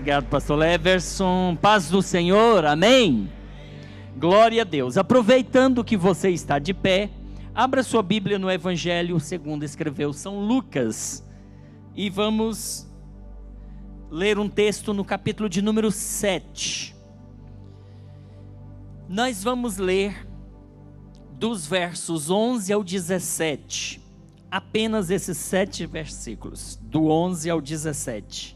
Obrigado, pastor Leverson. Paz do Senhor, amém? Glória a Deus. Aproveitando que você está de pé, abra sua Bíblia no Evangelho segundo escreveu São Lucas. E vamos ler um texto no capítulo de número 7. Nós vamos ler dos versos 11 ao 17. Apenas esses 7 versículos, do 11 ao 17.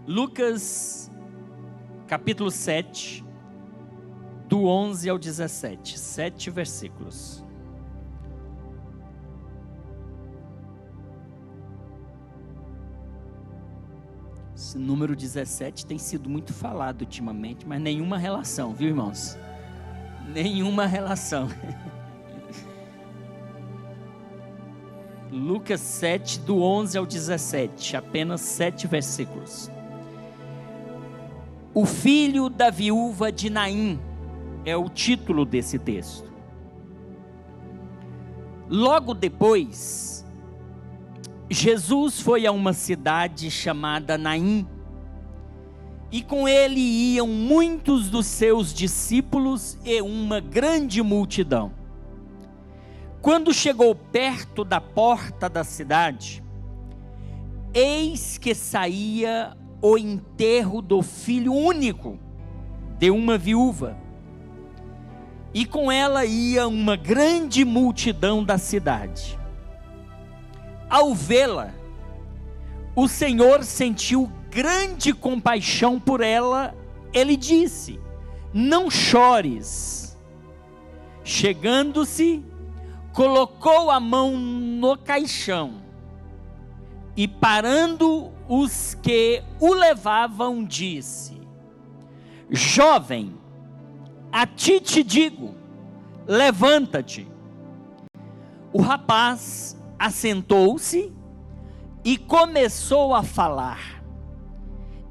Lucas, capítulo 7, do 11 ao 17, 7 versículos. Esse número 17 tem sido muito falado ultimamente, mas nenhuma relação, viu, irmãos? Nenhuma relação. Lucas 7, do 11 ao 17, apenas 7 versículos. O filho da viúva de Naim é o título desse texto. Logo depois, Jesus foi a uma cidade chamada Naim, e com ele iam muitos dos seus discípulos e uma grande multidão. Quando chegou perto da porta da cidade, eis que saía o enterro do filho único de uma viúva, e com ela ia uma grande multidão da cidade. Ao vê-la, o Senhor sentiu grande compaixão por ela. Ele disse: não chores. Chegando-se, colocou a mão no caixão e, parando os que o levavam, disse: jovem, a ti te digo, levanta-te. O rapaz assentou-se e começou a falar,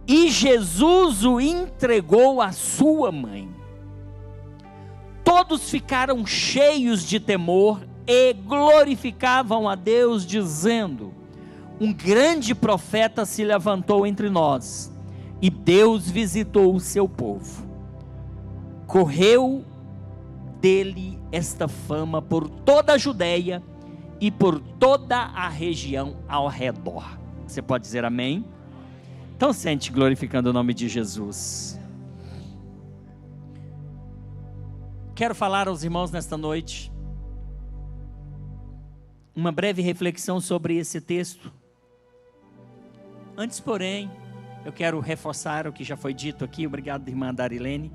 e Jesus o entregou à sua mãe. Todos ficaram cheios de temor e glorificavam a Deus, dizendo: um grande profeta se levantou entre nós, e Deus visitou o seu povo. Correu dele esta fama por toda a Judeia e por toda a região ao redor. Você pode dizer amém? Então sente glorificando o nome de Jesus. Quero falar aos irmãos nesta noite uma breve reflexão sobre esse texto. Antes, porém, eu quero reforçar o que já foi dito aqui, obrigado, irmã Darilene,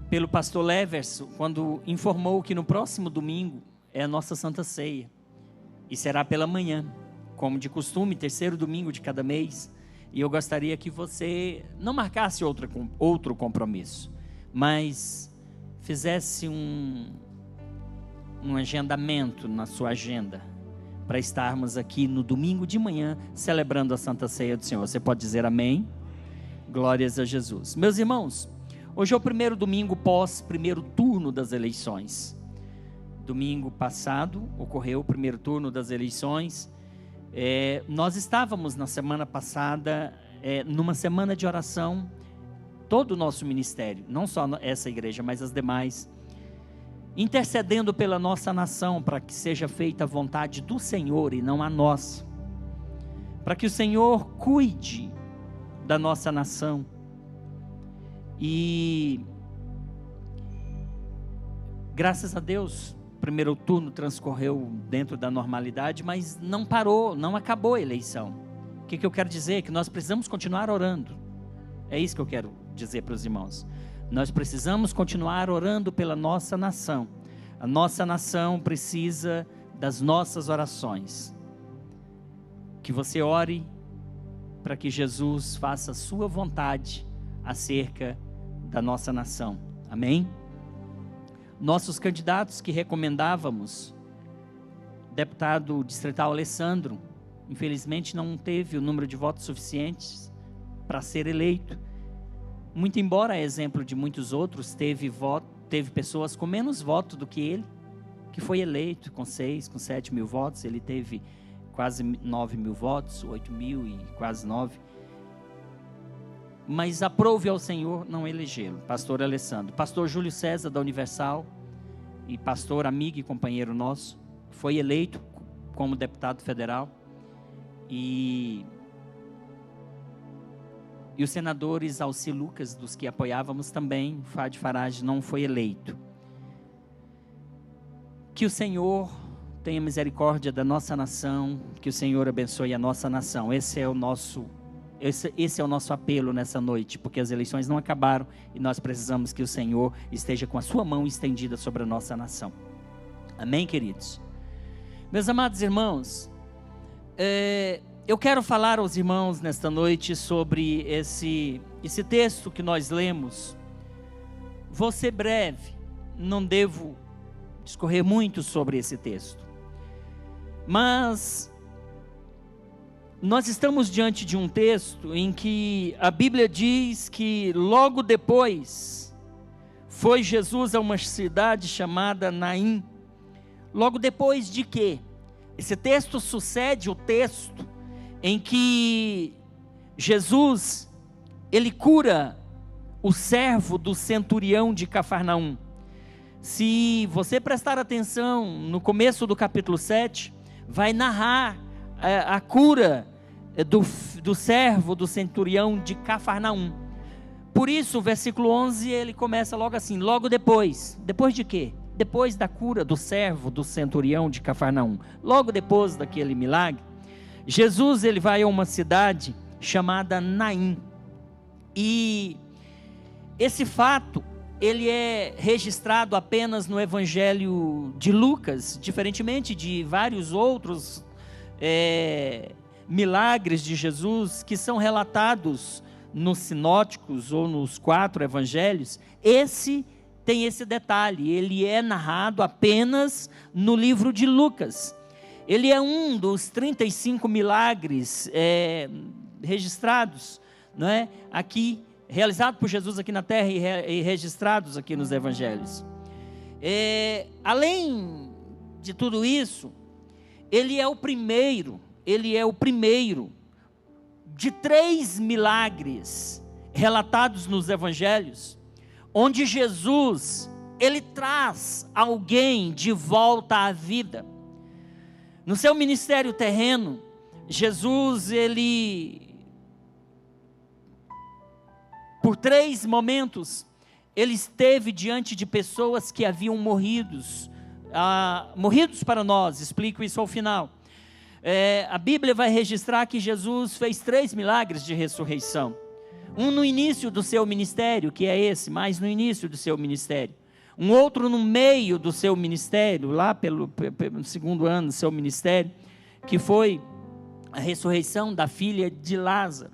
pelo pastor Leverson, quando informou que no próximo domingo é a nossa Santa Ceia, e será pela manhã, como de costume, terceiro domingo de cada mês, e eu gostaria que você não marcasse outro compromisso, mas fizesse um agendamento na sua agenda, para estarmos aqui no domingo de manhã, celebrando a Santa Ceia do Senhor. Você pode dizer amém? Glórias a Jesus. Meus irmãos, hoje é o primeiro domingo pós primeiro turno das eleições. Domingo passado ocorreu o primeiro turno das eleições. Nós estávamos na semana passada, numa semana de oração, todo o nosso ministério, não só essa igreja, mas as demais, intercedendo pela nossa nação, para que seja feita a vontade do Senhor e não a nossa, para que o Senhor cuide da nossa nação. E graças a Deus, o primeiro turno transcorreu dentro da normalidade, mas não parou, não acabou a eleição. O que eu quero dizer? Que nós precisamos continuar orando. É isso que eu quero dizer para os irmãos. Nós precisamos continuar orando pela nossa nação. A nossa nação precisa das nossas orações. Que você ore para que Jesus faça a sua vontade acerca da nossa nação. Amém? Nossos candidatos que recomendávamos, deputado distrital Alessandro, infelizmente não teve o número de votos suficientes para ser eleito. Muito embora, a exemplo de muitos outros, teve pessoas com menos voto do que ele, que foi eleito com 6, com 7 mil votos. Ele teve quase 9 mil votos, 8 mil e quase 9. Mas aprove ao Senhor não elegê-lo. Pastor Alessandro. Pastor Júlio César, da Universal, e pastor, amigo e companheiro nosso, foi eleito como deputado federal. E os senadores Alci Lucas, dos que apoiávamos também, Fadi Farage não foi eleito. Que o Senhor tenha misericórdia da nossa nação, que o Senhor abençoe a nossa nação. Esse é o nosso apelo nessa noite, porque as eleições não acabaram e nós precisamos que o Senhor esteja com a sua mão estendida sobre a nossa nação. Amém, queridos? Meus amados irmãos, eu quero falar aos irmãos nesta noite sobre esse texto que nós lemos. Vou ser breve, não devo discorrer muito sobre esse texto, mas nós estamos diante de um texto em que a Bíblia diz que logo depois foi Jesus a uma cidade chamada Naim. Logo depois de quê? Esse texto sucede o texto em que Jesus, ele cura o servo do centurião de Cafarnaum. Se você prestar atenção, no começo do capítulo 7, vai narrar a cura do servo do centurião de Cafarnaum. Por isso o versículo 11, ele começa logo assim, logo depois de quê? Depois da cura do servo do centurião de Cafarnaum, logo depois daquele milagre, Jesus, ele vai a uma cidade chamada Naim, e esse fato, ele é registrado apenas no Evangelho de Lucas, diferentemente de vários outros milagres de Jesus que são relatados nos sinóticos ou nos 4 evangelhos. Esse tem esse detalhe, ele é narrado apenas no livro de Lucas. Ele é um dos 35 milagres registrados, não é? Aqui, realizado por Jesus aqui na terra e registrados aqui nos evangelhos. Além de tudo isso, ele é o primeiro de 3 milagres relatados nos evangelhos, onde Jesus, ele traz alguém de volta à vida. No seu ministério terreno, Jesus, por 3 momentos, ele esteve diante de pessoas que haviam morridos para nós. Explico isso ao final. A Bíblia vai registrar que Jesus fez 3 milagres de ressurreição. Um no início do seu ministério, que é esse, mas no início do seu ministério. Um outro no meio do seu ministério, lá pelo 2º ano do seu ministério, que foi a ressurreição da filha de Lázaro.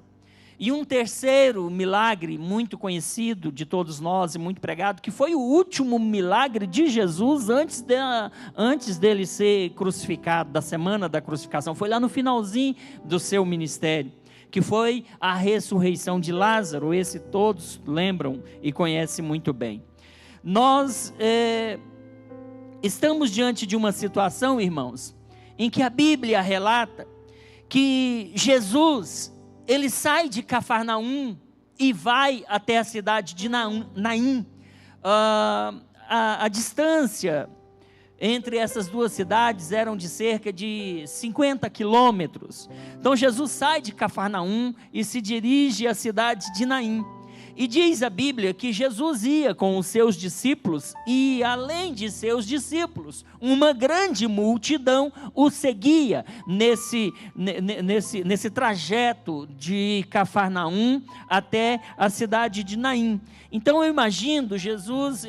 E um terceiro milagre muito conhecido de todos nós e muito pregado, que foi o último milagre de Jesus antes dele ser crucificado, da semana da crucificação. Foi lá no finalzinho do seu ministério, que foi a ressurreição de Lázaro. Esse todos lembram e conhecem muito bem. Nós estamos diante de uma situação, irmãos, em que a Bíblia relata que Jesus, ele sai de Cafarnaum e vai até a cidade de Naim. A distância entre essas 2 cidades eram de cerca de 50 quilômetros. Então Jesus sai de Cafarnaum e se dirige à cidade de Naim. E diz a Bíblia que Jesus ia com os seus discípulos, e além de seus discípulos, uma grande multidão o seguia nesse trajeto de Cafarnaum até a cidade de Naim. Então eu imagino Jesus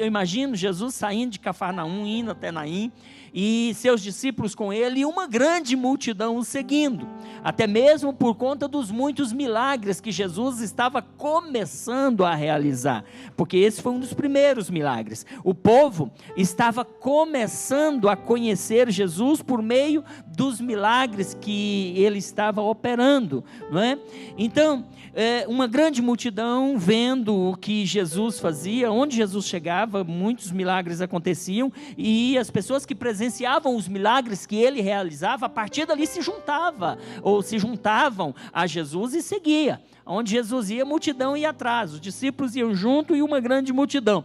saindo de Cafarnaum, indo até Naim, e seus discípulos com ele, e uma grande multidão o seguindo, até mesmo por conta dos muitos milagres que Jesus estava começando a realizar, porque esse foi um dos primeiros milagres. O povo estava começando a conhecer Jesus por meio dos milagres que ele estava operando, não é? Então, uma grande multidão vendo o que Jesus fazia, onde Jesus chegava, muitos milagres aconteciam, e as pessoas que presenciavam os milagres que ele realizava, a partir dali se juntavam a Jesus e seguia. Onde Jesus ia, a multidão ia atrás, os discípulos iam junto e uma grande multidão.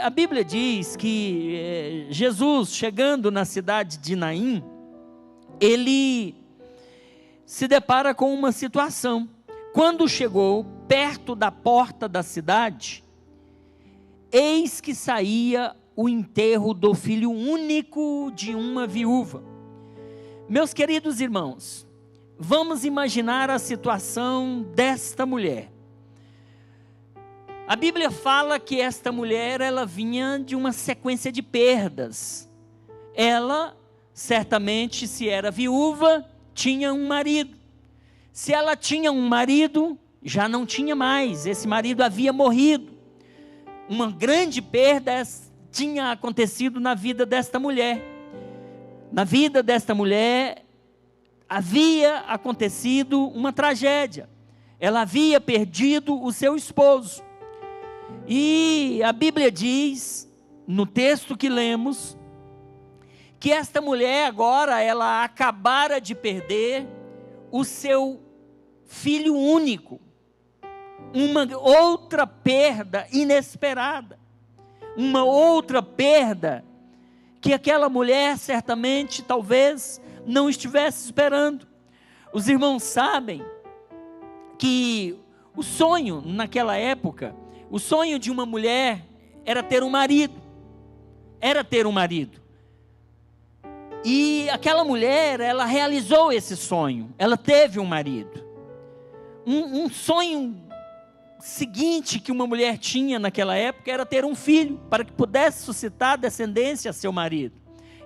A Bíblia diz que Jesus, chegando na cidade de Naim, ele se depara com uma situação. Quando chegou perto da porta da cidade, eis que saía o enterro do filho único de uma viúva. Meus queridos irmãos, vamos imaginar a situação desta mulher. A Bíblia fala que esta mulher, ela vinha de uma sequência de perdas. Ela, certamente, se era viúva, tinha um marido. Se ela tinha um marido, já não tinha mais, esse marido havia morrido. Uma grande perda tinha acontecido na vida desta mulher. Na vida desta mulher, havia acontecido uma tragédia. Ela havia perdido o seu esposo. E a Bíblia diz, no texto que lemos, que esta mulher agora, ela acabara de perder o seu filho único. Uma outra perda inesperada. Uma outra perda que aquela mulher certamente, talvez, não estivesse esperando. Os irmãos sabem que o sonho naquela época, o sonho de uma mulher era ter um marido. Era ter um marido. E aquela mulher, ela realizou esse sonho. Ela teve um marido. Um sonho seguinte que uma mulher tinha naquela época era ter um filho, para que pudesse suscitar descendência a seu marido.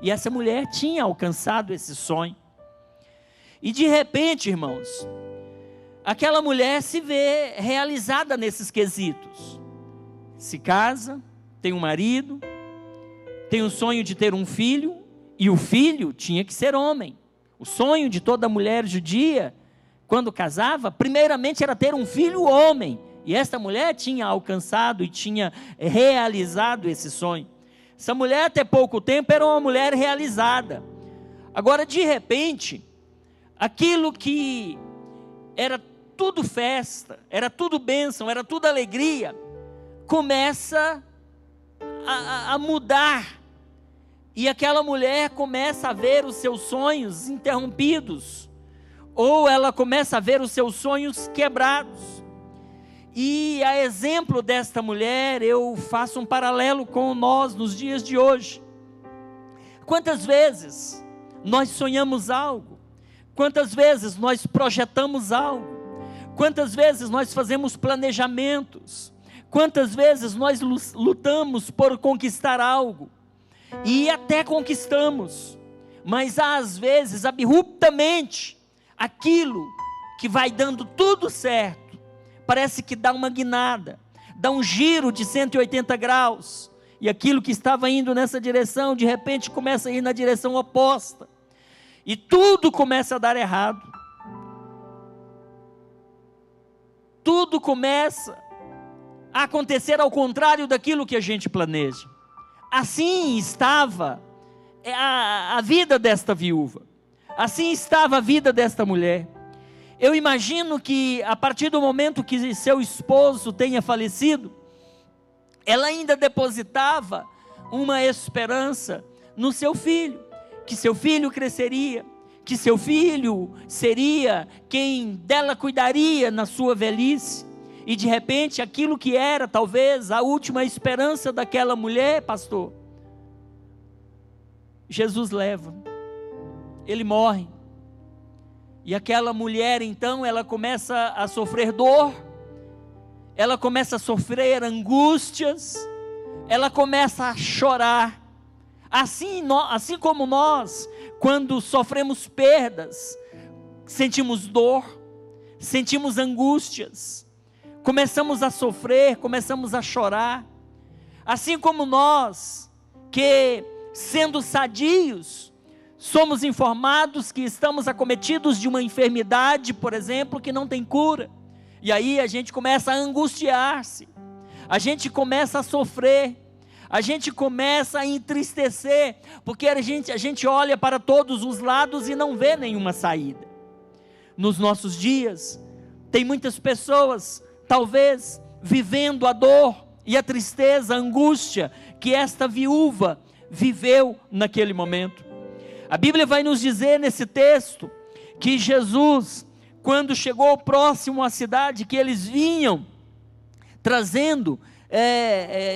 E essa mulher tinha alcançado esse sonho. E de repente, irmãos, aquela mulher se vê realizada nesses quesitos. Se casa, tem um marido, tem o sonho de ter um filho, e o filho tinha que ser homem. O sonho de toda mulher judia, quando casava, primeiramente era ter um filho homem. E esta mulher tinha alcançado e tinha realizado esse sonho. Essa mulher até pouco tempo era uma mulher realizada. Agora, de repente, aquilo que era tudo festa, era tudo bênção, era tudo alegria, começa a mudar. E aquela mulher começa a ver os seus sonhos interrompidos, ou ela começa a ver os seus sonhos quebrados. E a exemplo desta mulher, eu faço um paralelo com nós nos dias de hoje. Quantas vezes nós sonhamos algo? Quantas vezes nós projetamos algo? Quantas vezes nós fazemos planejamentos? Quantas vezes nós lutamos por conquistar algo? E até conquistamos, mas às vezes, abruptamente, aquilo que vai dando tudo certo, parece que dá uma guinada, dá um giro de 180 graus, e aquilo que estava indo nessa direção, de repente começa a ir na direção oposta, e tudo começa a dar errado, tudo começa a acontecer ao contrário daquilo que a gente planeja. Assim estava a vida desta viúva, assim estava a vida desta mulher. Eu imagino que a partir do momento que seu esposo tenha falecido, ela ainda depositava uma esperança no seu filho, que seu filho cresceria, que seu filho seria quem dela cuidaria na sua velhice. E de repente aquilo que era talvez a última esperança daquela mulher, pastor, Jesus leva, ele morre. E aquela mulher então, ela começa a sofrer dor, ela começa a sofrer angústias, ela começa a chorar. Assim como nós, quando sofremos perdas, sentimos dor, sentimos angústias, começamos a sofrer, começamos a chorar. Assim como nós, que sendo sadios, somos informados que estamos acometidos de uma enfermidade, por exemplo, que não tem cura. E aí a gente começa a angustiar-se, a gente começa a sofrer, a gente começa a entristecer, porque a gente olha para todos os lados e não vê nenhuma saída. Nos nossos dias, tem muitas pessoas, talvez, vivendo a dor e a tristeza, a angústia que esta viúva viveu naquele momento. A Bíblia vai nos dizer nesse texto que Jesus, quando chegou próximo à cidade, que eles vinham trazendo,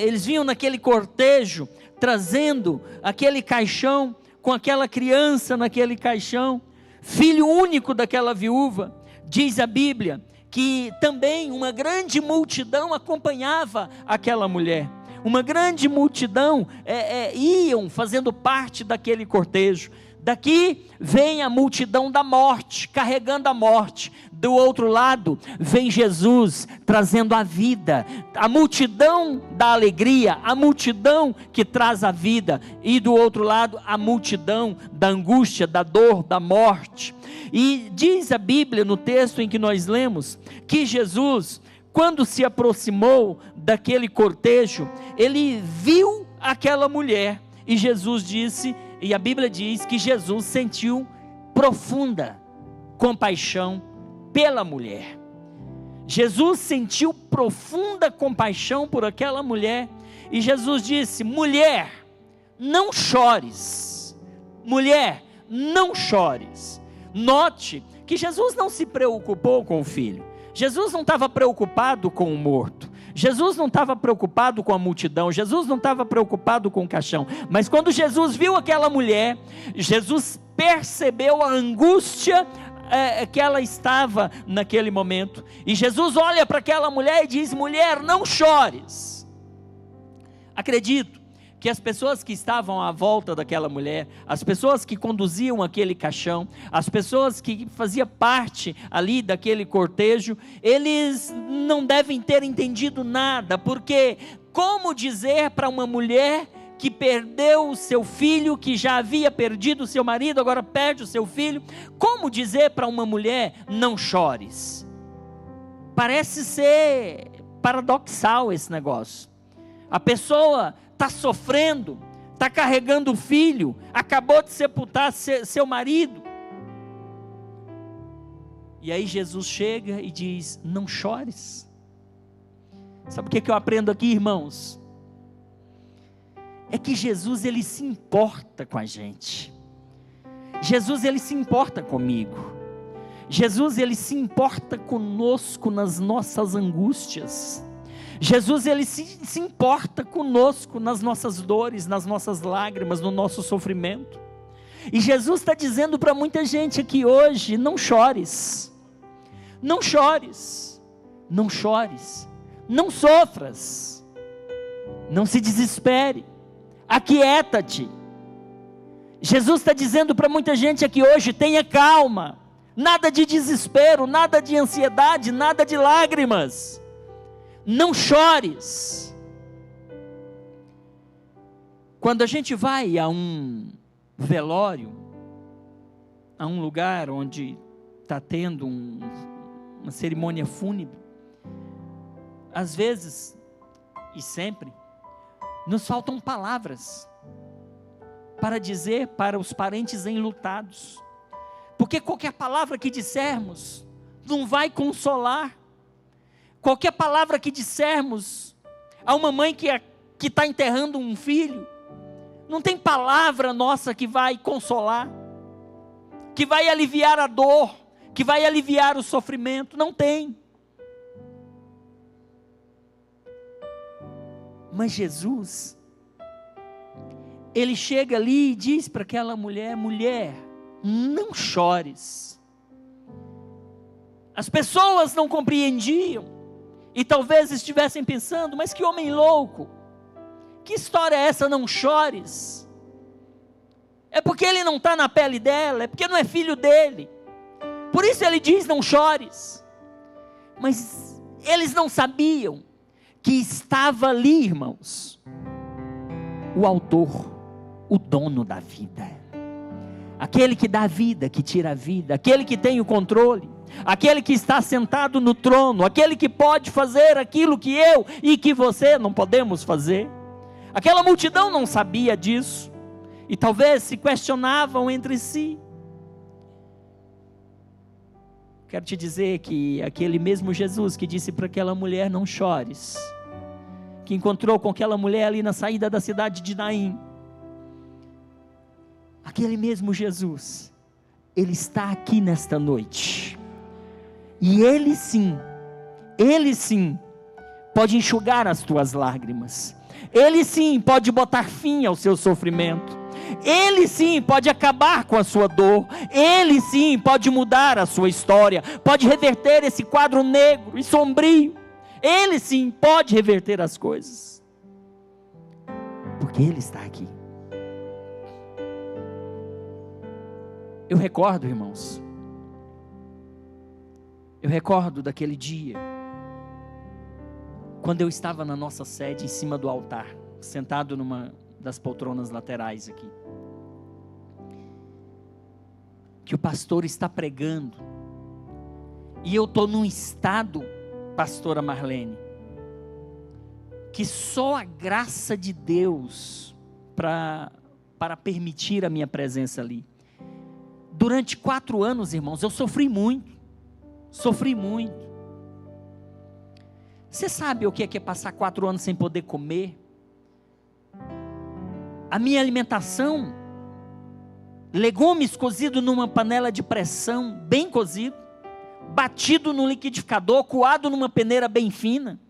eles vinham naquele cortejo, trazendo aquele caixão, com aquela criança naquele caixão, filho único daquela viúva. Diz a Bíblia que também uma grande multidão acompanhava aquela mulher. Uma grande multidão iam fazendo parte daquele cortejo. Daqui vem a multidão da morte, carregando a morte. Do outro lado vem Jesus trazendo a vida. A multidão da alegria, a multidão que traz a vida. E do outro lado a multidão da angústia, da dor, da morte. E diz a Bíblia no texto em que nós lemos, que Jesus, quando se aproximou daquele cortejo, ele viu aquela mulher. E Jesus disse, e a Bíblia diz que Jesus sentiu profunda compaixão pela mulher. Jesus sentiu profunda compaixão por aquela mulher. E Jesus disse: mulher, não chores. Mulher, não chores. Note que Jesus não se preocupou com o filho. Jesus não estava preocupado com o morto. Jesus não estava preocupado com a multidão. Jesus não estava preocupado com o caixão. Mas quando Jesus viu aquela mulher, Jesus percebeu a angústia que ela estava naquele momento. E Jesus olha para aquela mulher e diz: mulher, não chores. Acredito que as pessoas que estavam à volta daquela mulher, as pessoas que conduziam aquele caixão, as pessoas que faziam parte ali daquele cortejo, eles não devem ter entendido nada, porque como dizer para uma mulher que perdeu o seu filho, que já havia perdido o seu marido, agora perde o seu filho, como dizer para uma mulher: não chores? Parece ser paradoxal esse negócio. A pessoa está sofrendo, está carregando o filho, acabou de sepultar seu marido. E aí Jesus chega e diz: não chores. Sabe o que eu aprendo aqui, irmãos? É que Jesus, ele se importa com a gente. Jesus, ele se importa comigo. Jesus, ele se importa conosco nas nossas angústias. Jesus, ele se importa conosco nas nossas dores, nas nossas lágrimas, no nosso sofrimento. E Jesus está dizendo para muita gente aqui hoje: não chores, não chores, não chores, não sofras, não se desespere, aquieta-te. Jesus está dizendo para muita gente aqui hoje: tenha calma, nada de desespero, nada de ansiedade, nada de lágrimas. Não chores. Quando a gente vai a um velório, a um lugar onde está tendo uma cerimônia fúnebre, às vezes, e sempre, nos faltam palavras para dizer para os parentes enlutados, porque qualquer palavra que dissermos não vai consolar. Qualquer palavra que dissermos a uma mãe que está enterrando um filho, não tem palavra nossa que vai consolar, que vai aliviar a dor, que vai aliviar o sofrimento. Não tem. Mas Jesus, ele chega ali e diz para aquela mulher: mulher, não chores. As pessoas não compreendiam. E talvez estivessem pensando: mas que homem louco, que história é essa, não chores? É porque ele não está na pele dela, é porque não é filho dele, por isso ele diz: não chores. Mas eles não sabiam que estava ali, irmãos, o autor, o dono da vida, aquele que dá a vida, que tira a vida, aquele que tem o controle, aquele que está sentado no trono, aquele que pode fazer aquilo que eu e que você não podemos fazer. Aquela multidão não sabia disso, e talvez se questionavam entre si. Quero te dizer que aquele mesmo Jesus que disse para aquela mulher: não chores, que encontrou com aquela mulher ali na saída da cidade de Naim, aquele mesmo Jesus, Ele está aqui nesta noite, e Ele sim, pode enxugar as tuas lágrimas, Ele sim pode botar fim ao seu sofrimento, Ele sim pode acabar com a sua dor, Ele sim pode mudar a sua história, pode reverter esse quadro negro e sombrio, Ele sim pode reverter as coisas, porque Ele está aqui. Eu recordo, irmãos, daquele dia, quando eu estava na nossa sede, em cima do altar, sentado numa das poltronas laterais aqui, que o pastor está pregando, e eu estou num estado, pastora Marlene, que só a graça de Deus para permitir a minha presença ali. Durante 4 anos, irmãos, eu sofri muito. Você sabe o que é passar 4 anos sem poder comer? A minha alimentação, legumes cozidos numa panela de pressão, bem cozido, batido no liquidificador, coado numa peneira bem fina.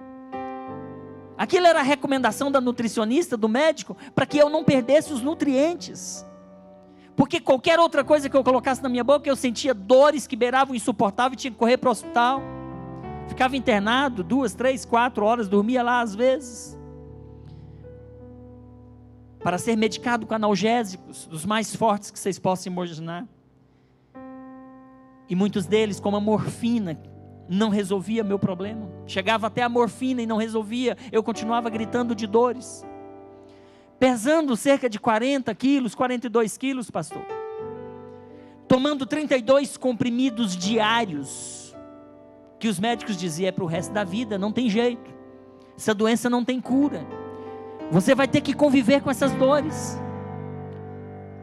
Aquilo era a recomendação da nutricionista, do médico, para que eu não perdesse os nutrientes. Porque qualquer outra coisa que eu colocasse na minha boca, eu sentia dores que beiravam o insuportável e tinha que correr para o hospital. Ficava internado 2, 3, 4 horas, dormia lá às vezes, para ser medicado com analgésicos, dos mais fortes que vocês possam imaginar. E muitos deles, como a morfina, não resolvia meu problema. Chegava até a morfina e não resolvia, eu continuava gritando de dores. Pesando cerca de 40 quilos, 42 quilos, pastor. Tomando 32 comprimidos diários, que os médicos diziam é para o resto da vida, não tem jeito. Essa doença não tem cura. Você vai ter que conviver com essas dores.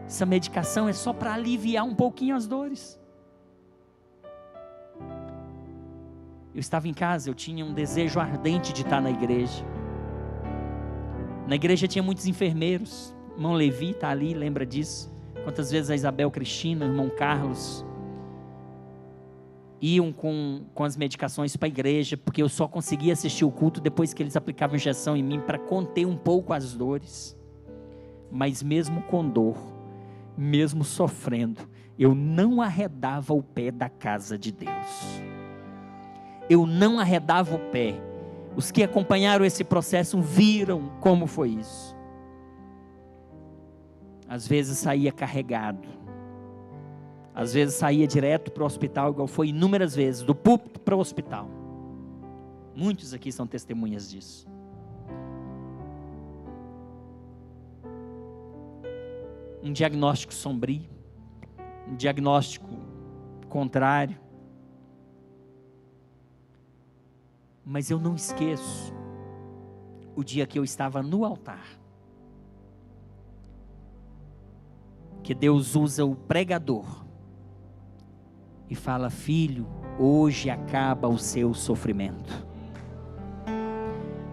Essa medicação é só para aliviar um pouquinho as dores. Eu estava em casa, eu tinha um desejo ardente de estar na igreja. Na igreja tinha muitos enfermeiros. Irmão Levi está ali, lembra disso? Quantas vezes a Isabel Cristina, o irmão Carlos iam com as medicações para a igreja, porque eu só conseguia assistir o culto depois que eles aplicavam injeção em mim, para conter um pouco as dores. Mas mesmo com dor, mesmo sofrendo, eu não arredava o pé da casa de Deus. Eu não arredava o pé. Os que acompanharam esse processo viram como foi isso. Às vezes saía carregado. Às vezes saía direto para o hospital, igual foi inúmeras vezes, do púlpito para o hospital. Muitos aqui são testemunhas disso. Um diagnóstico sombrio, um diagnóstico contrário. Mas eu não esqueço o dia que eu estava no altar, que Deus usa o pregador e fala: filho, hoje acaba o seu sofrimento.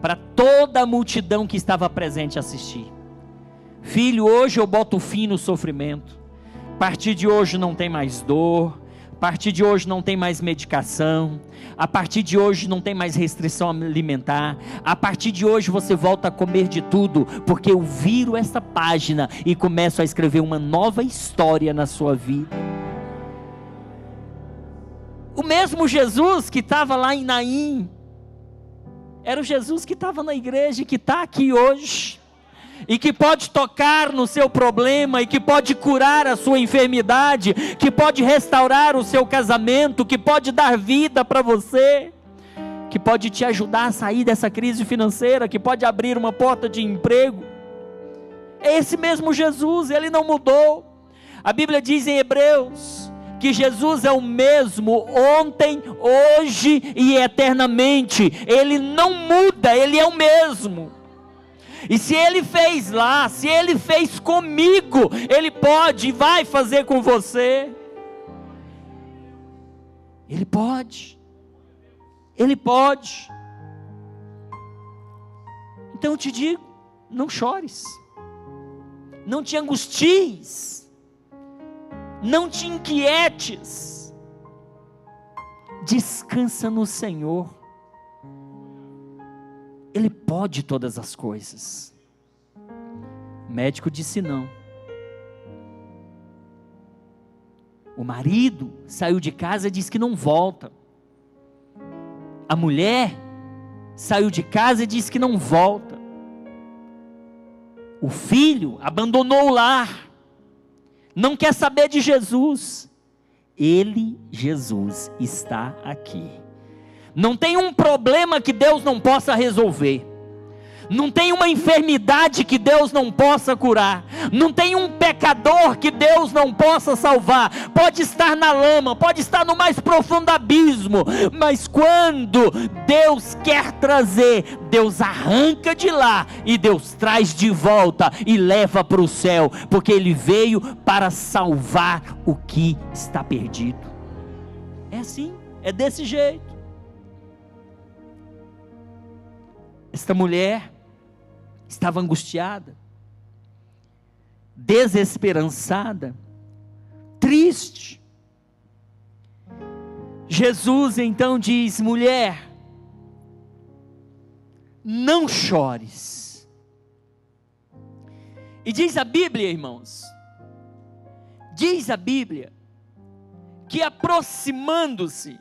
Para toda a multidão que estava presente assistir: filho, hoje eu boto fim no sofrimento. A partir de hoje não tem mais dor. A partir de hoje não tem mais medicação. A partir de hoje não tem mais restrição alimentar. A partir de hoje você volta a comer de tudo, porque eu viro essa página e começo a escrever uma nova história na sua vida. O mesmo Jesus que estava lá em Naim, era o Jesus que estava na igreja e que está aqui hoje, e que pode tocar no seu problema, e que pode curar a sua enfermidade, que pode restaurar o seu casamento, que pode dar vida para você, que pode te ajudar a sair dessa crise financeira, que pode abrir uma porta de emprego. É esse mesmo Jesus, Ele não mudou. A Bíblia diz em Hebreus que Jesus é o mesmo ontem, hoje e eternamente. Ele não muda, Ele é o mesmo. E se Ele fez lá, se Ele fez comigo, Ele pode e vai fazer com você. Ele pode. Ele pode. Então eu te digo, não chores. Não te angusties. Não te inquietes. Descansa no Senhor. Ele pode todas as coisas. O médico disse não. O marido saiu de casa e disse que não volta. A mulher saiu de casa e disse que não volta. O filho abandonou o lar. Não quer saber de Jesus. Ele, Jesus, está aqui. Não tem um problema que Deus não possa resolver. Não tem uma enfermidade que Deus não possa curar. Não tem um pecador que Deus não possa salvar. Pode estar na lama, pode estar no mais profundo abismo, mas quando Deus quer trazer, Deus arranca de lá e Deus traz de volta e leva para o céu, porque Ele veio para salvar o que está perdido. É assim, é desse jeito. Esta mulher estava angustiada, desesperançada, triste. Jesus então diz: mulher, não chores. E diz a Bíblia, irmãos, diz a Bíblia, que aproximando-se,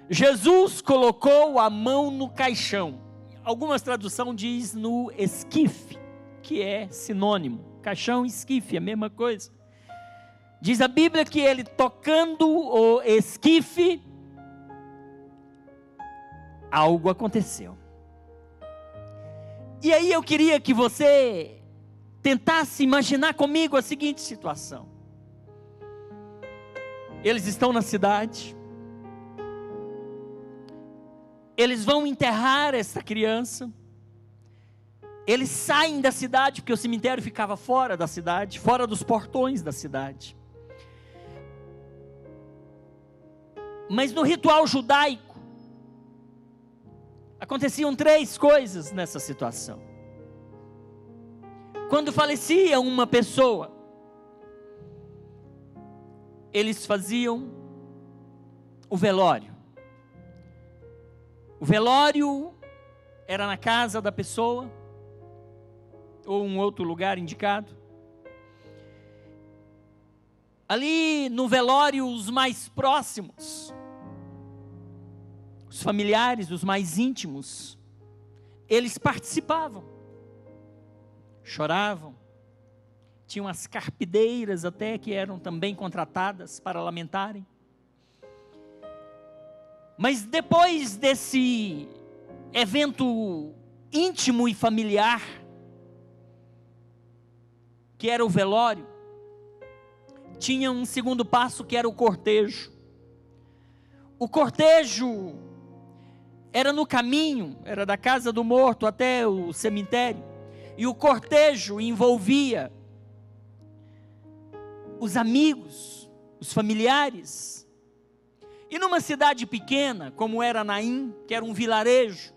Jesus colocou a mão no caixão. Algumas traduções diz no esquife, que é sinônimo. Caixão e esquife, a mesma coisa. Diz a Bíblia que ele, tocando o esquife, algo aconteceu. E aí eu queria que você tentasse imaginar comigo a seguinte situação. Eles estão na cidade. Eles vão enterrar essa criança. Eles saem da cidade, porque o cemitério ficava fora da cidade, fora dos portões da cidade. Mas no ritual judaico, aconteciam 3 coisas nessa situação. Quando falecia uma pessoa, eles faziam o velório. O velório era na casa da pessoa, ou um outro lugar indicado. Ali no velório, os mais próximos, os familiares, os mais íntimos, eles participavam, choravam. Tinham as carpideiras até que eram também contratadas para lamentarem. Mas depois desse evento íntimo e familiar, que era o velório, tinha um segundo passo que era o cortejo. O cortejo era no caminho, era da casa do morto até o cemitério, e o cortejo envolvia os amigos, os familiares. E numa cidade pequena, como era Naim, que era um vilarejo,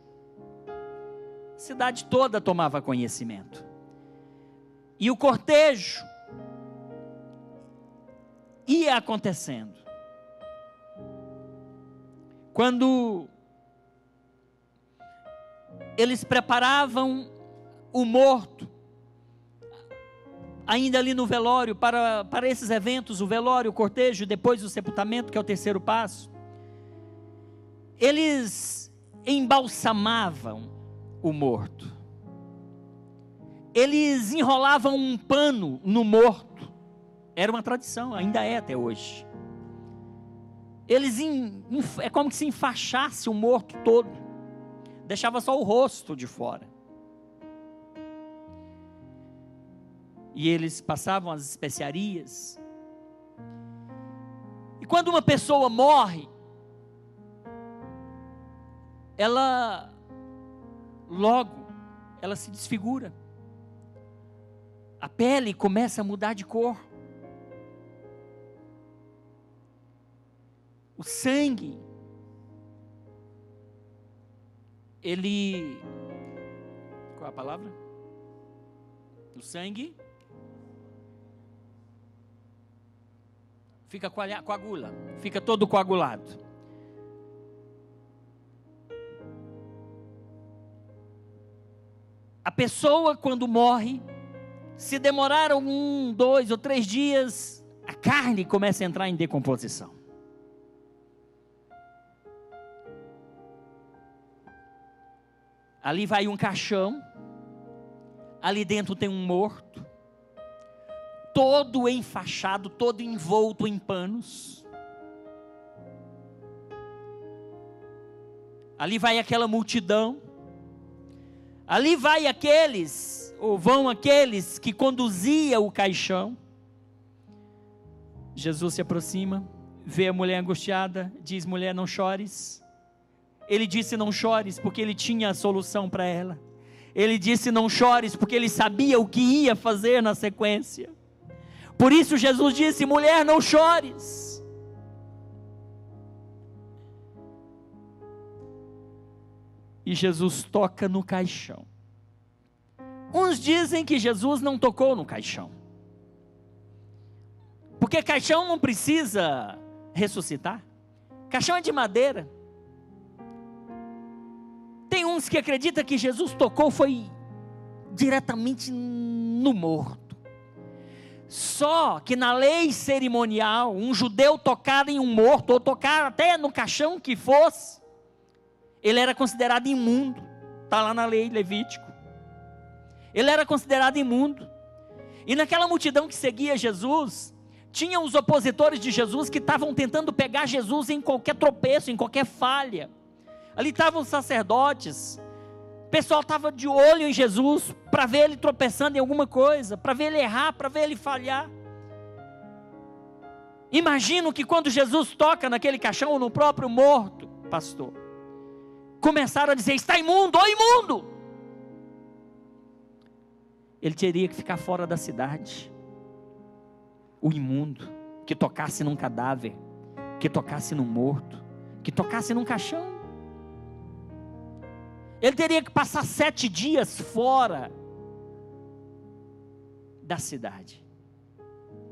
a cidade toda tomava conhecimento. E o cortejo ia acontecendo. Quando eles preparavam o morto, ainda ali no velório, para esses eventos, o velório, o cortejo, depois o sepultamento, que é o terceiro passo, eles embalsamavam o morto, eles enrolavam um pano no morto, era uma tradição, ainda é até hoje. Eles, é como se enfaixasse o morto todo, deixava só o rosto de fora. e eles passavam as especiarias. E quando uma pessoa morre, ela se desfigura. A pele começa a mudar de cor. O sangue, qual é a palavra? O sangue coagula, fica todo coagulado. A pessoa, quando morre, se demoraram 1, 2 ou 3 dias, a carne começa a entrar em decomposição. Ali vai um caixão, ali dentro tem um morto, todo enfaixado, todo envolto em panos. Ali vai aquela multidão, ali vão aqueles que conduziam o caixão. Jesus se aproxima, vê a mulher angustiada, diz: mulher, não chores. Ele disse não chores porque ele tinha a solução para ela. Ele disse não chores porque ele sabia o que ia fazer na sequência. Por isso Jesus disse: mulher, não chores. E Jesus toca no caixão. Uns dizem que Jesus não tocou no caixão, porque caixão não precisa ressuscitar. Caixão é de madeira. Tem uns que acreditam que Jesus tocou foi diretamente no morto. Só que na lei cerimonial, um judeu tocar em um morto, ou tocar até no caixão que fosse, ele era considerado imundo. Está lá na lei Levítico. Ele era considerado imundo. E naquela multidão que seguia Jesus, tinha os opositores de Jesus que estavam tentando pegar Jesus em qualquer tropeço, em qualquer falha. Ali estavam os sacerdotes. O pessoal estava de olho em Jesus para ver ele tropeçando em alguma coisa, para ver ele errar, para ver ele falhar. Imagino que quando Jesus toca naquele caixão ou no próprio morto, pastor, começaram a dizer: está imundo, ó imundo. Ele teria que ficar fora da cidade. O imundo, que tocasse num cadáver, que tocasse num morto, que tocasse num caixão. Ele teria que passar 7 dias fora da cidade,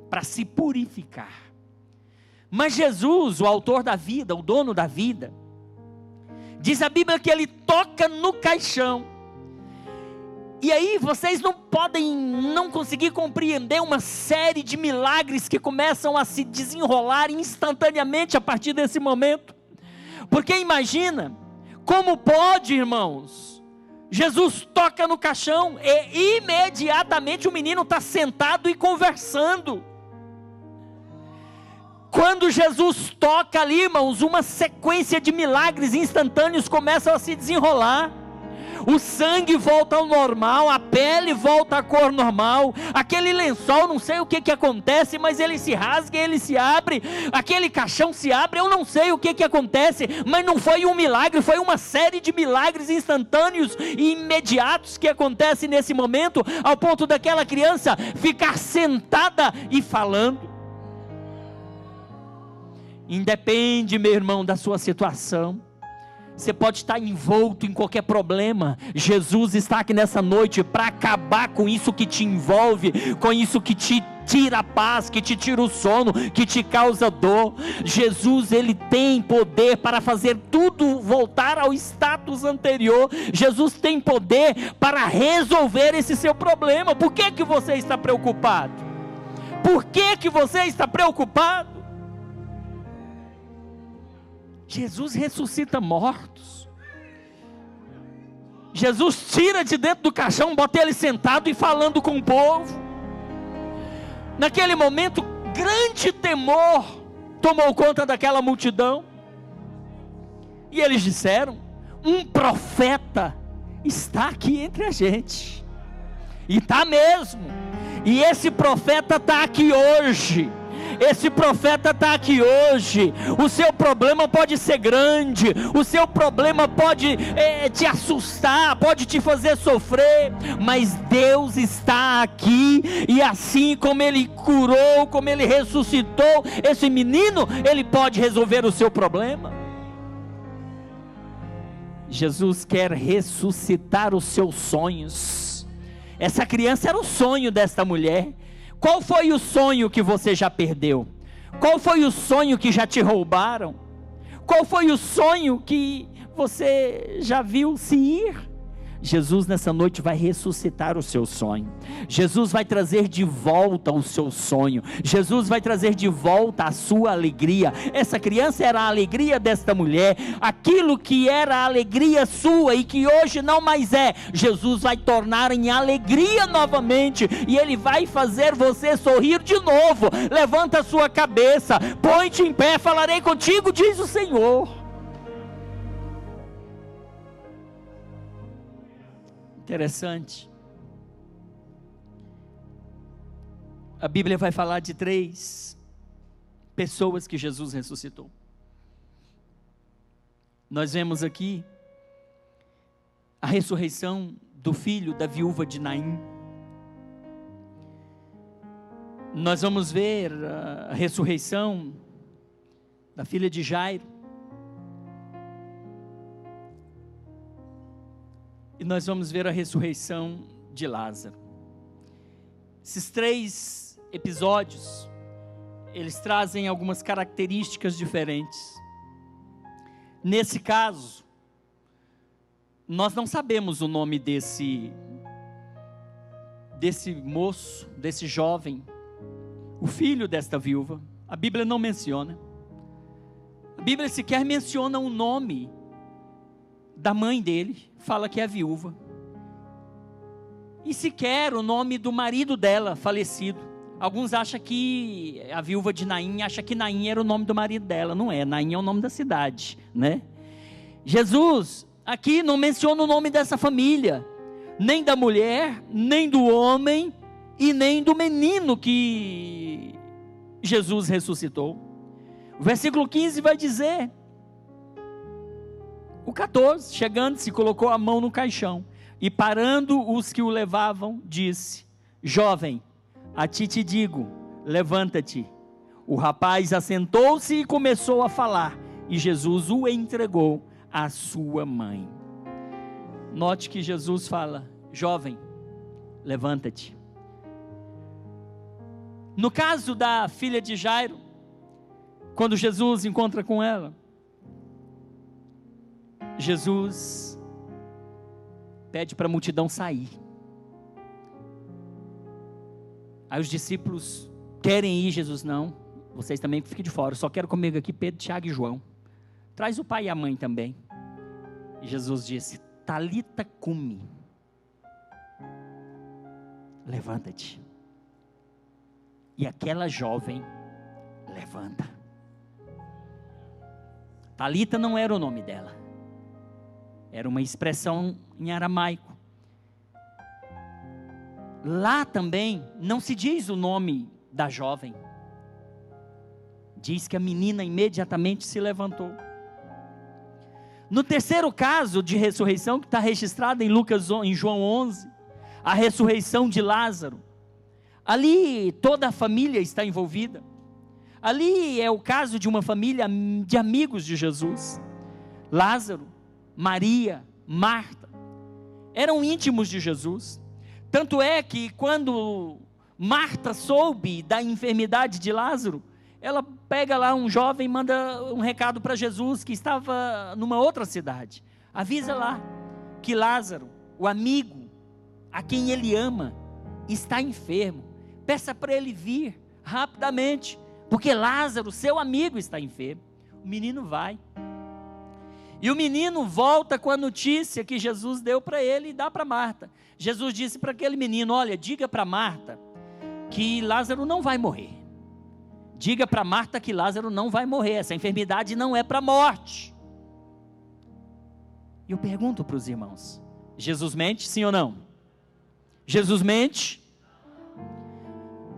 para se purificar. Mas Jesus, o autor da vida, o dono da vida, diz a Bíblia que ele toca no caixão. E aí vocês não podem não conseguir compreender uma série de milagres que começam a se desenrolar instantaneamente a partir desse momento. Porque imagina, como pode, irmãos, Jesus toca no caixão e imediatamente o menino está sentado e conversando. Quando Jesus toca ali, irmãos, uma sequência de milagres instantâneos começam a se desenrolar. O sangue volta ao normal, a pele volta à cor normal, aquele lençol, não sei o que acontece, mas ele se rasga, ele se abre, aquele caixão se abre, eu não sei o que acontece, mas não foi um milagre, foi uma série de milagres instantâneos e imediatos que acontecem nesse momento, ao ponto daquela criança ficar sentada e falando. Independe, meu irmão, da sua situação. Você pode estar envolto em qualquer problema. Jesus está aqui nessa noite para acabar com isso que te envolve, com isso que te tira a paz, que te tira o sono, que te causa dor. Jesus, ele tem poder para fazer tudo voltar ao status anterior. Jesus tem poder para resolver esse seu problema. Por que você está preocupado? Por que você está preocupado? Jesus ressuscita mortos. Jesus tira de dentro do caixão, bota ele sentado e falando com o povo. Naquele momento, grande temor tomou conta daquela multidão. E eles disseram: um profeta está aqui entre a gente. E está mesmo. E esse profeta está aqui hoje. Esse profeta está aqui hoje. O seu problema pode ser grande, o seu problema pode te assustar, pode te fazer sofrer, mas Deus está aqui, e assim como Ele curou, como Ele ressuscitou esse menino, Ele pode resolver o seu problema. Jesus quer ressuscitar os seus sonhos. Essa criança era o sonho desta mulher. Qual foi o sonho que você já perdeu? Qual foi o sonho que já te roubaram? Qual foi o sonho que você já viu se ir? Jesus nessa noite vai ressuscitar o seu sonho. Jesus vai trazer de volta o seu sonho. Jesus vai trazer de volta a sua alegria. Essa criança era a alegria desta mulher. Aquilo que era a alegria sua e que hoje não mais é, Jesus vai tornar em alegria novamente, e Ele vai fazer você sorrir de novo. Levanta a sua cabeça, põe-te em pé, falarei contigo, diz o Senhor. Interessante. A Bíblia vai falar de 3 pessoas que Jesus ressuscitou. Nós vemos aqui a ressurreição do filho da viúva de Naim. Nós vamos ver a ressurreição da filha de Jairo. E nós vamos ver a ressurreição de Lázaro. Esses 3 episódios, eles trazem algumas características diferentes. Nesse caso, nós não sabemos o nome desse moço, desse jovem, o filho desta viúva. A Bíblia não menciona. A Bíblia sequer menciona o nome da mãe dele, fala que é viúva, e sequer o nome do marido dela, falecido. Alguns acham que a viúva de Naim, acha que Naim era o nome do marido dela. Não é, Naim é o nome da cidade, né? Jesus aqui não menciona o nome dessa família, nem da mulher, nem do homem, e nem do menino que Jesus ressuscitou. O versículo 15 vai dizer, o 14, chegando-se, colocou a mão no caixão, e parando os que o levavam, disse: jovem, a ti te digo, levanta-te. O rapaz assentou-se e começou a falar, e Jesus o entregou à sua mãe. Note que Jesus fala: jovem, levanta-te. No caso da filha de Jairo, quando Jesus encontra com ela, Jesus pede para a multidão sair. Aí os discípulos querem ir, Jesus: não, vocês também fiquem de fora, eu só quero comigo aqui Pedro, Tiago e João. Traz o pai e a mãe também. E Jesus disse: Talita cumi, levanta-te. E aquela jovem levanta. Talita não era o nome dela, era uma expressão em aramaico. Lá também não se diz o nome da jovem, diz que a menina imediatamente se levantou. No terceiro caso de ressurreição, que está registrado em João 11, a ressurreição de Lázaro, ali toda a família está envolvida. Ali é o caso de uma família de amigos de Jesus. Lázaro, Maria, Marta, eram íntimos de Jesus. Tanto é que quando Marta soube da enfermidade de Lázaro, ela pega lá um jovem e manda um recado para Jesus, que estava numa outra cidade. Avisa lá que Lázaro, o amigo, a quem ele ama, está enfermo. Peça para ele vir rapidamente, porque Lázaro, seu amigo, está enfermo. O menino vai. E o menino volta com a notícia que Jesus deu para ele e dá para Marta. Jesus disse para aquele menino: olha, diga para Marta que Lázaro não vai morrer. Diga para Marta que Lázaro não vai morrer. Essa enfermidade não é para a morte. E eu pergunto para os irmãos: Jesus mente, sim ou não? Jesus mente?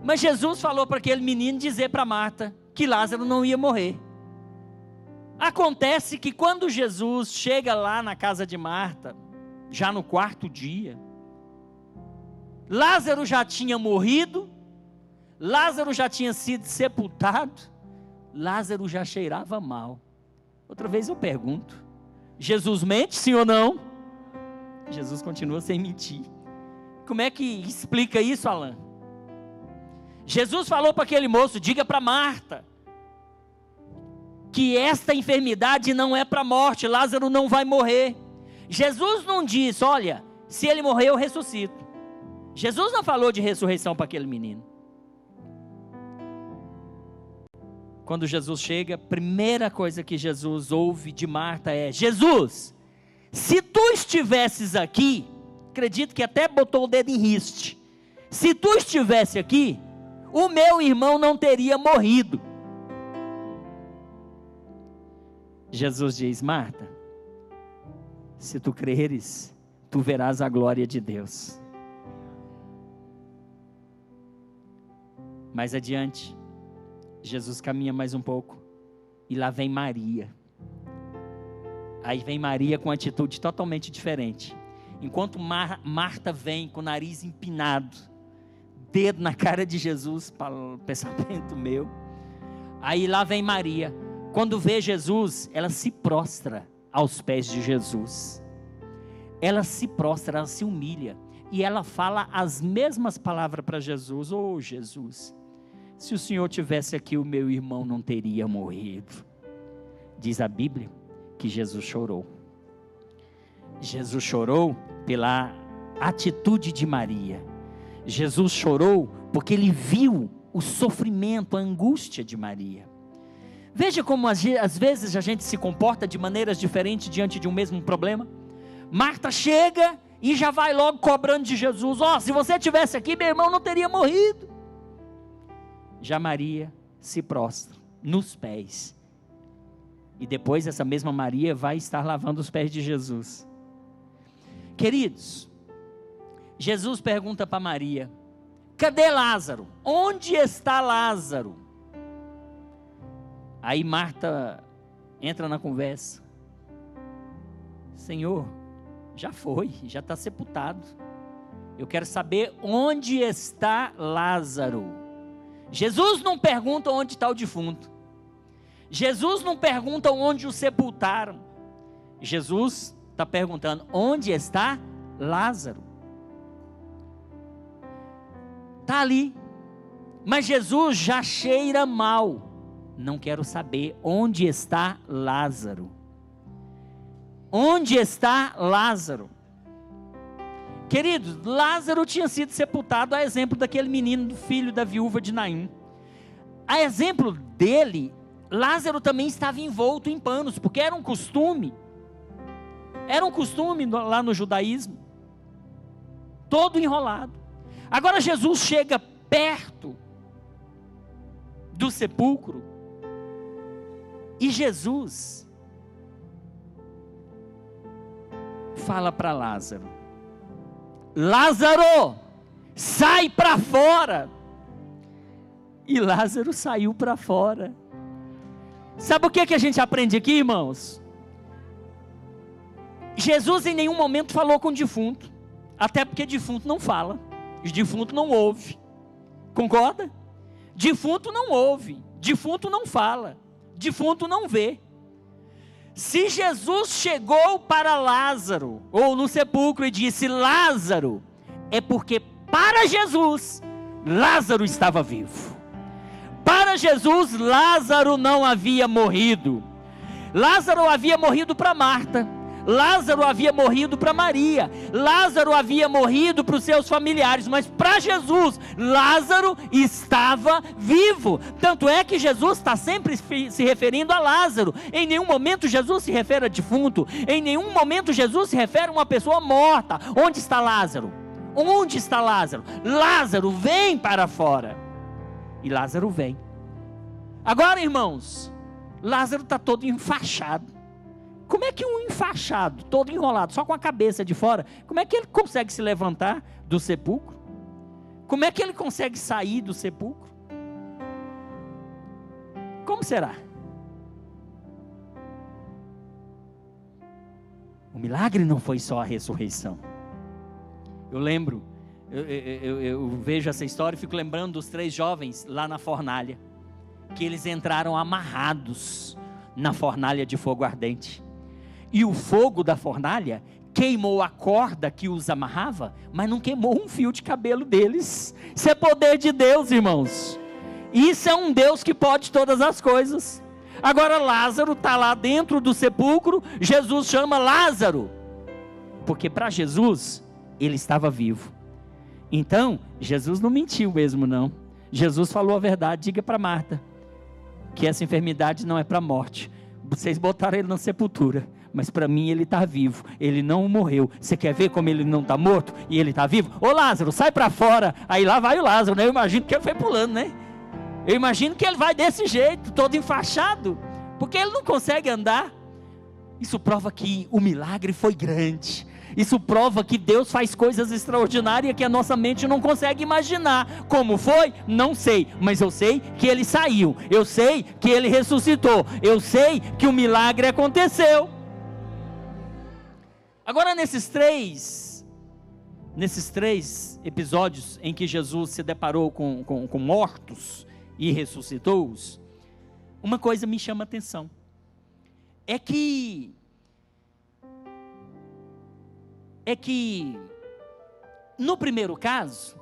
Mas Jesus falou para aquele menino dizer para Marta que Lázaro não ia morrer. Acontece que quando Jesus chega lá na casa de Marta, já no 4º dia, Lázaro já tinha morrido, Lázaro já tinha sido sepultado, Lázaro já cheirava mal. Outra vez eu pergunto, Jesus mente, sim ou não? Jesus continua sem mentir. Como é que explica isso, Alan? Jesus falou para aquele moço, diga para Marta, que esta enfermidade não é para a morte, Lázaro não vai morrer. Jesus não disse, olha, se ele morrer eu ressuscito. Jesus não falou de ressurreição para aquele menino. Quando Jesus chega, a primeira coisa que Jesus ouve de Marta é, Jesus, se tu estivesses aqui, acredito que até botou o dedo em riste, se tu estivesse aqui, o meu irmão não teria morrido. Jesus diz, Marta, se tu creres, tu verás a glória de Deus. Mais adiante, Jesus caminha mais um pouco, e lá vem Maria. Aí vem Maria com uma atitude totalmente diferente. Enquanto Marta vem com o nariz empinado, dedo na cara de Jesus, para o pensamento meu. Aí lá vem Maria. Quando vê Jesus, ela se prostra aos pés de Jesus. Ela se prostra, ela se humilha. E ela fala as mesmas palavras para Jesus. Oh Jesus, se o Senhor tivesse aqui, o meu irmão não teria morrido. Diz a Bíblia que Jesus chorou. Jesus chorou pela atitude de Maria. Jesus chorou porque ele viu o sofrimento, a angústia de Maria. Veja como às vezes a gente se comporta de maneiras diferentes diante de um mesmo problema. Marta chega e já vai logo cobrando de Jesus, se você tivesse aqui, meu irmão não teria morrido. Já Maria se prostra nos pés. E depois essa mesma Maria vai estar lavando os pés de Jesus. Queridos, Jesus pergunta para Maria, cadê Lázaro? Onde está Lázaro? Aí Marta entra na conversa. Senhor, já foi, já está sepultado. Eu quero saber onde está Lázaro. Jesus não pergunta onde está o defunto. Jesus não pergunta onde o sepultaram. Jesus está perguntando onde está Lázaro. Está ali. Mas Jesus já cheira mal. Não quero saber onde está Lázaro. Onde está Lázaro? Queridos, Lázaro tinha sido sepultado a exemplo daquele menino, filho da viúva de Naim. A exemplo dele, Lázaro também estava envolto em panos, porque era um costume. Era um costume lá no judaísmo. Todo enrolado. Agora Jesus chega perto do sepulcro. E Jesus fala para Lázaro, Lázaro, sai para fora. E Lázaro saiu para fora. Sabe o que a gente aprende aqui, irmãos? Jesus em nenhum momento falou com o defunto, até porque defunto não fala, defunto não ouve, concorda? Defunto não ouve, defunto não fala, defunto não vê. Se Jesus chegou para Lázaro, ou no sepulcro e disse Lázaro, é porque para Jesus, Lázaro estava vivo. Para Jesus, Lázaro não havia morrido. Lázaro havia morrido para Marta. Lázaro havia morrido para Maria. Lázaro havia morrido para os seus familiares. Mas para Jesus, Lázaro estava vivo. Tanto é que Jesus está sempre se referindo a Lázaro. Em nenhum momento Jesus se refere a defunto. Em nenhum momento Jesus se refere a uma pessoa morta. Onde está Lázaro? Onde está Lázaro? Lázaro, vem para fora. E Lázaro vem. Agora, irmãos, Lázaro está todo enfaixado. Como é que um enfaixado, todo enrolado, só com a cabeça de fora, como é que ele consegue se levantar do sepulcro? Como é que ele consegue sair do sepulcro? Como será? O milagre não foi só a ressurreição. Eu lembro, eu vejo essa história e fico lembrando dos 3 jovens lá na fornalha, que eles entraram amarrados na fornalha de fogo ardente, e o fogo da fornalha queimou a corda que os amarrava, mas não queimou um fio de cabelo deles. Isso é poder de Deus, irmãos. Isso é um Deus que pode todas as coisas. Agora Lázaro está lá dentro do sepulcro, Jesus chama Lázaro, porque para Jesus, ele estava vivo. Então, Jesus não mentiu mesmo não. Jesus falou a verdade. Diga para Marta, que essa enfermidade não é para a morte. Vocês botaram ele na sepultura, mas para mim ele está vivo, ele não morreu. Você quer ver como ele não está morto e ele está vivo? Ô Lázaro, sai para fora. Aí lá vai o Lázaro, né? Eu imagino que ele foi pulando, né? Eu imagino que ele vai desse jeito, todo enfaixado, porque ele não consegue andar. Isso prova que o milagre foi grande. Isso prova que Deus faz coisas extraordinárias que a nossa mente não consegue imaginar. Como foi? Não sei, mas eu sei que ele saiu, eu sei que ele ressuscitou, eu sei que o milagre aconteceu. Agora nesses três episódios em que Jesus se deparou com mortos e ressuscitou-os, uma coisa me chama a atenção, é que no primeiro caso,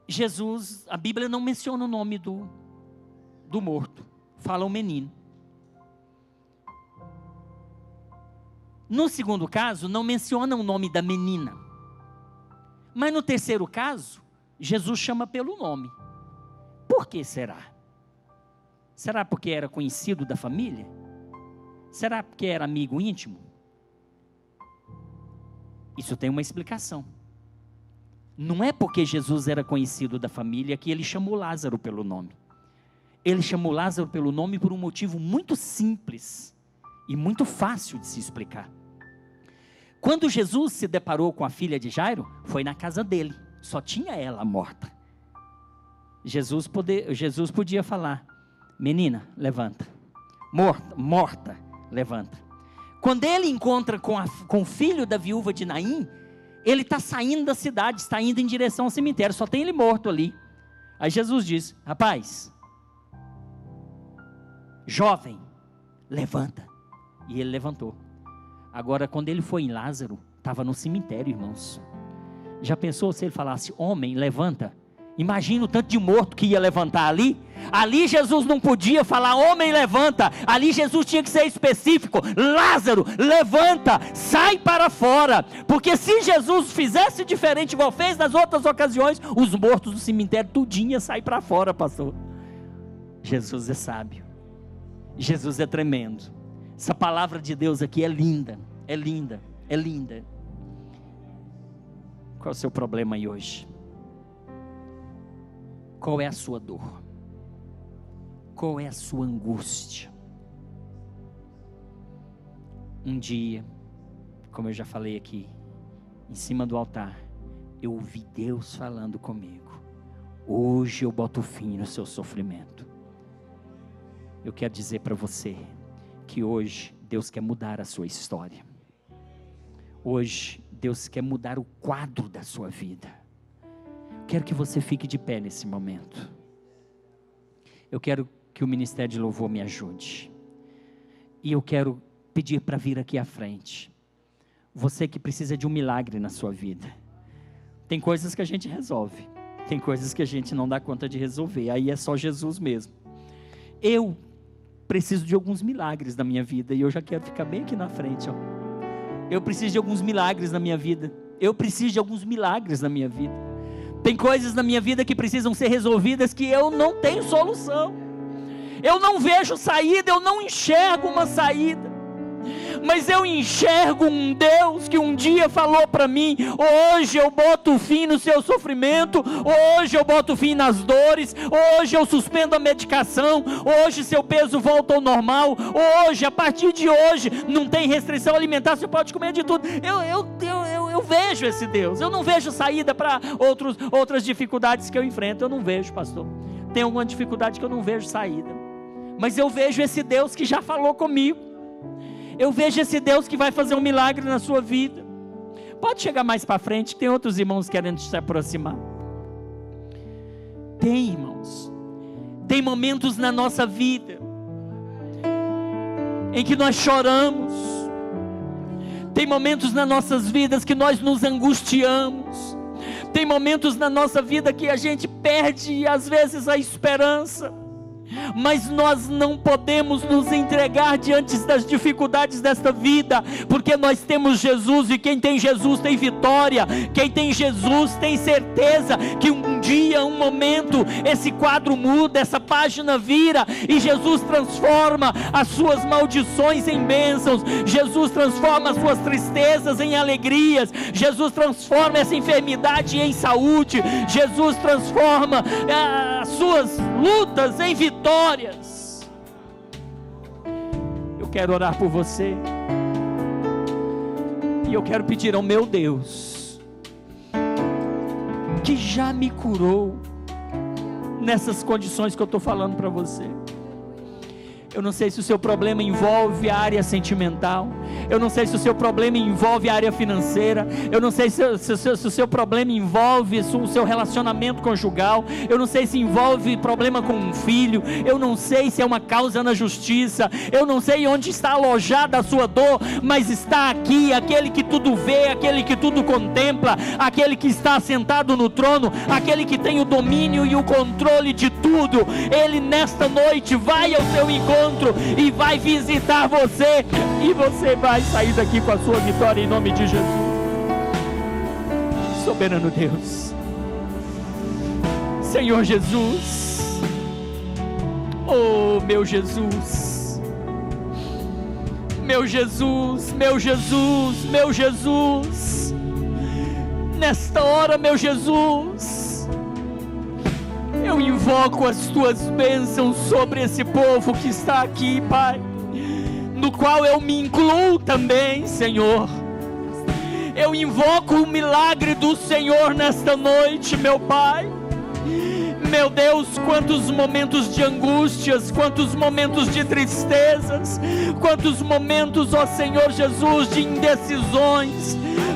Jesus, a Bíblia não menciona o nome do morto, fala o menino. No segundo caso, não menciona o nome da menina, mas no terceiro caso, Jesus chama pelo nome. Por que será? Será porque era conhecido da família? Será porque era amigo íntimo? Isso tem uma explicação. Não é porque Jesus era conhecido da família que ele chamou Lázaro pelo nome. Ele chamou Lázaro pelo nome por um motivo muito simples e muito fácil de se explicar. Quando Jesus se deparou com a filha de Jairo, foi na casa dele, só tinha ela morta. Jesus podia falar: menina, levanta. Morta, levanta. Quando ele encontra com o filho da viúva de Naim, ele está saindo da cidade, está indo em direção ao cemitério, só tem ele morto ali. Aí Jesus diz: rapaz, jovem, levanta. E ele levantou. Agora, quando ele foi em Lázaro, estava no cemitério, irmãos. Já pensou se ele falasse: homem, levanta? Imagina o tanto de morto que ia levantar ali. Ali Jesus não podia falar: homem, levanta. Ali Jesus tinha que ser específico: Lázaro, levanta, sai para fora. Porque se Jesus fizesse diferente, igual fez nas outras ocasiões, os mortos do cemitério tudinho ia sair para fora, pastor. Jesus é sábio, Jesus é tremendo. Essa palavra de Deus aqui é linda, é linda, é linda. Qual é o seu problema aí hoje? Qual é a sua dor? Qual é a sua angústia? Um dia, como eu já falei aqui, em cima do altar, eu ouvi Deus falando comigo: hoje eu boto fim no seu sofrimento. Eu quero dizer para você que hoje Deus quer mudar a sua história. Hoje Deus quer mudar o quadro da sua vida. Quero que você fique de pé nesse momento. Eu quero que o Ministério de Louvor me ajude. E eu quero pedir para vir aqui à frente. Você que precisa de um milagre na sua vida. Tem coisas que a gente resolve. Tem coisas que a gente não dá conta de resolver. Aí é só Jesus mesmo. Eu preciso de alguns milagres na minha vida. E eu já quero ficar bem aqui na frente. Ó. Eu preciso de alguns milagres na minha vida. Eu preciso de alguns milagres na minha vida. Tem coisas na minha vida que precisam ser resolvidas que eu não tenho solução. Eu não vejo saída, eu não enxergo uma saída. Mas eu enxergo um Deus que um dia falou para mim: hoje eu boto fim no seu sofrimento, hoje eu boto fim nas dores, hoje eu suspendo a medicação, hoje seu peso volta ao normal, hoje, a partir de hoje, não tem restrição alimentar, você pode comer de tudo. eu vejo esse Deus. Eu não vejo saída para outras dificuldades que eu enfrento. Eu não vejo, pastor. Tem alguma dificuldade que eu não vejo saída. Mas eu vejo esse Deus que já falou comigo. Eu vejo esse Deus que vai fazer um milagre na sua vida. Pode chegar mais para frente, tem outros irmãos querendo se aproximar. Tem, irmãos. Tem momentos na nossa vida em que nós choramos. Tem momentos nas nossas vidas que nós nos angustiamos. Tem momentos na nossa vida que a gente perde às vezes a esperança. Mas nós não podemos nos entregar diante das dificuldades desta vida, porque nós temos Jesus, e quem tem Jesus tem vitória. Quem tem Jesus tem certeza que um dia, um momento, esse quadro muda, essa página vira, e Jesus transforma as suas maldições em bênçãos. Jesus transforma as suas tristezas em alegrias. Jesus transforma essa enfermidade em saúde. Jesus transforma as suas lutas em vitórias. Eu quero orar por você, e eu quero pedir ao meu Deus, que já me curou nessas condições que eu estou falando para você. Eu não sei se o seu problema envolve a área sentimental. Eu não sei se o seu problema envolve a área financeira. Eu não sei se o seu problema envolve o seu relacionamento conjugal. Eu não sei se envolve problema com um filho. Eu não sei se é uma causa na justiça. Eu não sei onde está alojada a sua dor, mas está aqui aquele que tudo vê, aquele que tudo contempla, aquele que está sentado no trono, aquele que tem o domínio e o controle de tudo. Ele nesta noite vai ao seu encontro e vai visitar você, e você vai sair daqui com a sua vitória em nome de Jesus. Soberano Deus, Senhor Jesus, oh meu Jesus, meu Jesus, meu Jesus, meu Jesus, nesta hora, meu Jesus, eu invoco as tuas bênçãos sobre esse povo que está aqui, Pai, no qual eu me incluo também, Senhor. Eu invoco o milagre do Senhor nesta noite, meu Pai. Meu Deus, quantos momentos de angústias, quantos momentos de tristezas, quantos momentos, ó Senhor Jesus, de indecisões,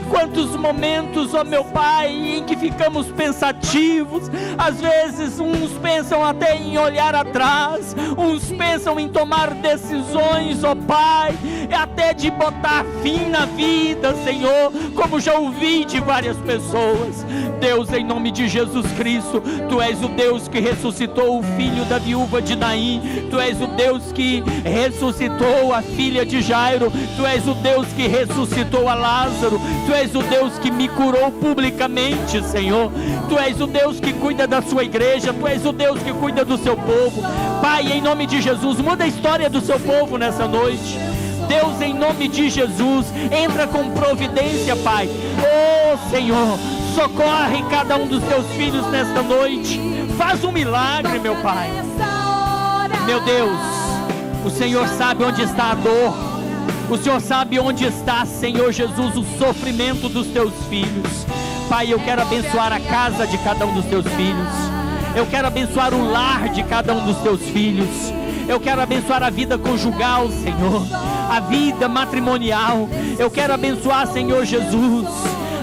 quantos momentos, ó meu Pai, em que ficamos pensativos. Às vezes uns pensam até em olhar atrás, uns pensam em tomar decisões, ó Pai, até de botar fim na vida, Senhor, como já ouvi de várias pessoas. Deus, em nome de Jesus Cristo, Tu és o Deus que ressuscitou o filho da viúva de Naim. Tu és o Deus que ressuscitou a filha de Jairo. Tu és o Deus que ressuscitou a Lázaro. Tu és o Deus que me curou publicamente, Senhor. Tu és o Deus que cuida da sua igreja. Tu és o Deus que cuida do seu povo. Pai, em nome de Jesus, muda a história do seu povo nessa noite. Deus, em nome de Jesus, entra com providência, Pai. Oh Senhor, socorre cada um dos teus filhos nesta noite. Faz um milagre, meu Pai. Meu Deus, o Senhor sabe onde está a dor. O Senhor sabe onde está, Senhor Jesus, o sofrimento dos teus filhos. Pai, eu quero abençoar a casa de cada um dos teus filhos. Eu quero abençoar o lar de cada um dos teus filhos. Eu quero abençoar a vida conjugal, Senhor, a vida matrimonial. Eu quero abençoar, Senhor Jesus,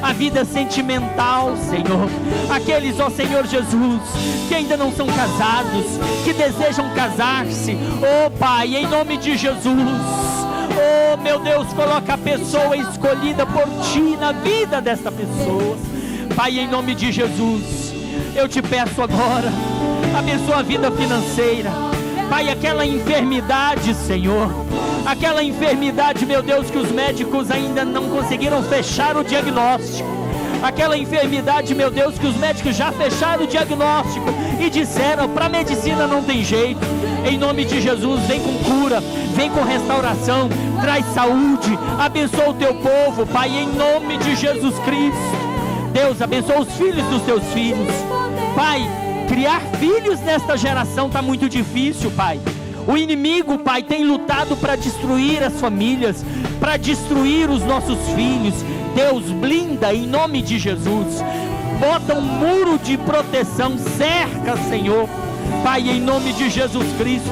a vida sentimental, Senhor. Aqueles, ó Senhor Jesus, que ainda não são casados, que desejam casar-se. Oh Pai, em nome de Jesus, oh meu Deus, coloca a pessoa escolhida por Ti na vida dessa pessoa. Pai, em nome de Jesus, eu te peço agora, abençoa a vida financeira. Pai, aquela enfermidade, Senhor, aquela enfermidade, meu Deus, que os médicos ainda não conseguiram fechar o diagnóstico, aquela enfermidade, meu Deus, que os médicos já fecharam o diagnóstico e disseram, para a medicina não tem jeito. Em nome de Jesus, vem com cura, vem com restauração, traz saúde, abençoa o teu povo, Pai, em nome de Jesus Cristo. Deus, abençoa os filhos dos teus filhos. Pai, criar filhos nesta geração está muito difícil, Pai. O inimigo, Pai, tem lutado para destruir as famílias, para destruir os nossos filhos. Deus, blinda em nome de Jesus. Bota um muro de proteção, cerca, Senhor, Pai, em nome de Jesus Cristo.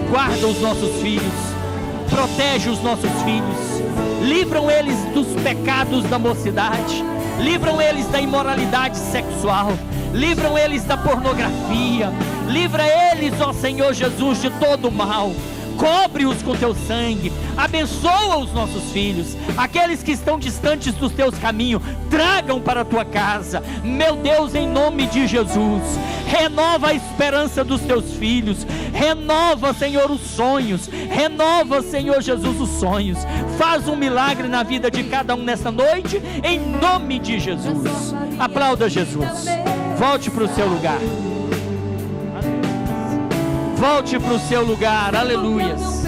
Guarda os nossos filhos, protege os nossos filhos, livram eles dos pecados da mocidade, livram eles da imoralidade sexual, livram eles da pornografia, livra eles, ó Senhor Jesus, de todo o mal. Cobre-os com teu sangue, abençoa os nossos filhos, aqueles que estão distantes dos teus caminhos, tragam para a tua casa, meu Deus, em nome de Jesus. Renova a esperança dos teus filhos, renova, Senhor, os sonhos, renova, Senhor Jesus, os sonhos. Faz um milagre na vida de cada um nessa noite, em nome de Jesus. Aplauda Jesus. Volte para o seu lugar. Volte para o seu lugar, aleluias.